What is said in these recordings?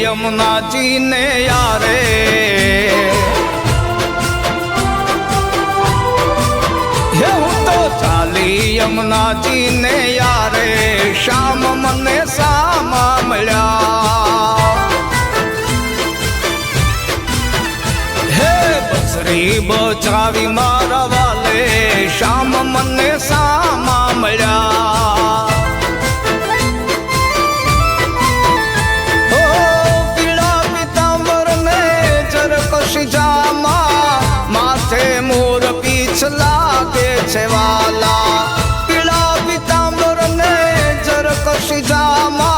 यमुना जी ने यारे हूँ तो चाली यमुना जी ने यारे शाम मने सामा मिला हे बसरी बचावी मारा वाले शाम मने सामा मिला जामा माथे मोर पीछ लागे छे वाला पीला पीतांबर ने जरकश जामा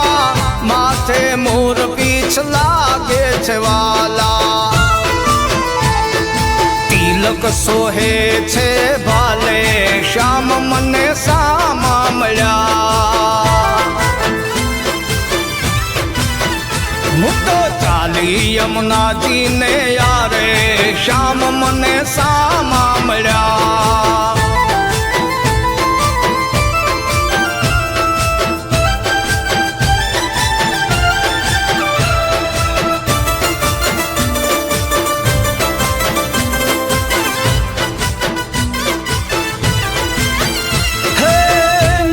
माथे मोर पीछ लागे छे वाला तिलक सोहे छे भाले श्याम मने सामा मळ्या हूँ तो चाली यमुना जी ने यारे श्याम मने सामा मळ्या हे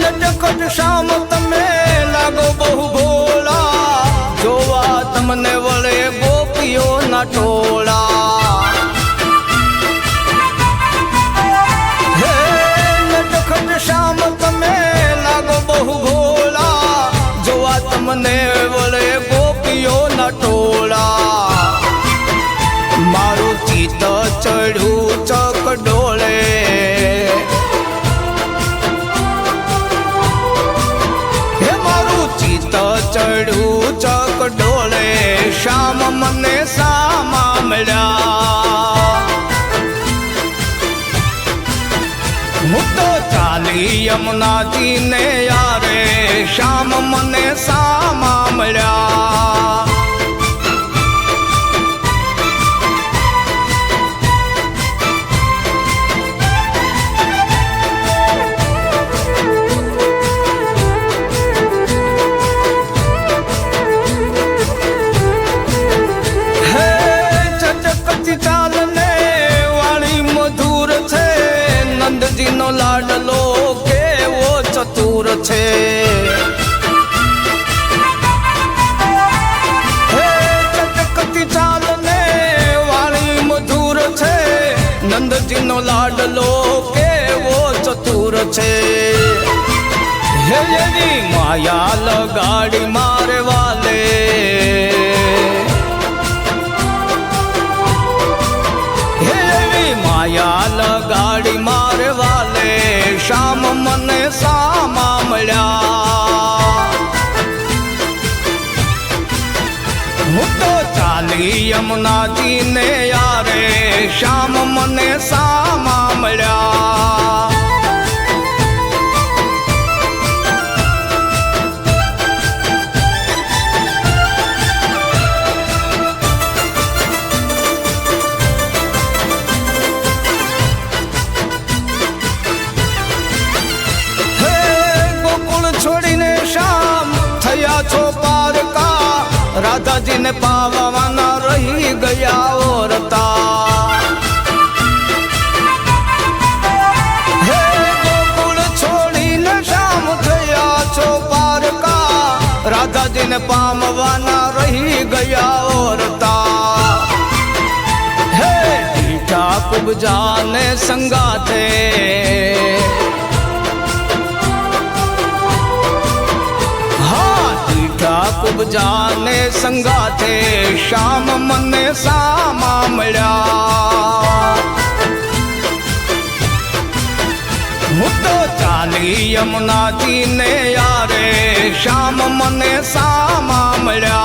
नटखट श्याम तमे लागो बहु भोला जोवा तमने वळे गोपियो ना टोला हे नटखट श्याम तमे लागो बहु भोला जोवा तमने वळे गोपियो ना टोला मारू चित चढ़ू चक डोळे चढ़ू चक डोले श्याम मने सामा मिला हूँ तो चाली यमुना जी ने यारे श्याम मने सामा मिला नो लाडलो केवो चतुर छे हे चटकती चालने वाली मधुर छे नंदजी नो लाडलो केवो चतुर छे हे एवी माया लगाड़ी मारे वाले हे एवी माया लगाड़ी मारे वाले श्याम मने सामा मळ्या हूँ तो चाली यमुना जी ने यारे श्याम मने सामा मळ्या छोड़ीने श्याम थया छो पार का राधा जी ने पावाना रही गया औरता हे गोकुल छोड़ीने श्याम थया छो पार का राधा जी ने पावाना रही गया औरता हे मीठा कुब जाने संगाते कुब जाने संगाथे श्याम मने सामा मळ्या हूँ तो चाली यमुना जी ने यारे श्याम मने सामा मळ्या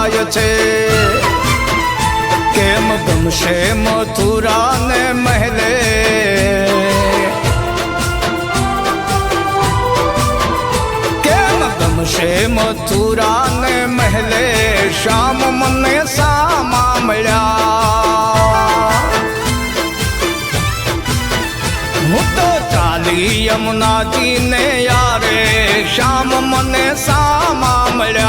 થાય છે કેમ ગમશે મથુરાને મહેલે કેમ ગમશે મથુરાને મહેલે શ્યામ મને સામા મળ્યા હું તો ચાલી યમુનાજીને યારે શ્યામ મને સામા મળ્યા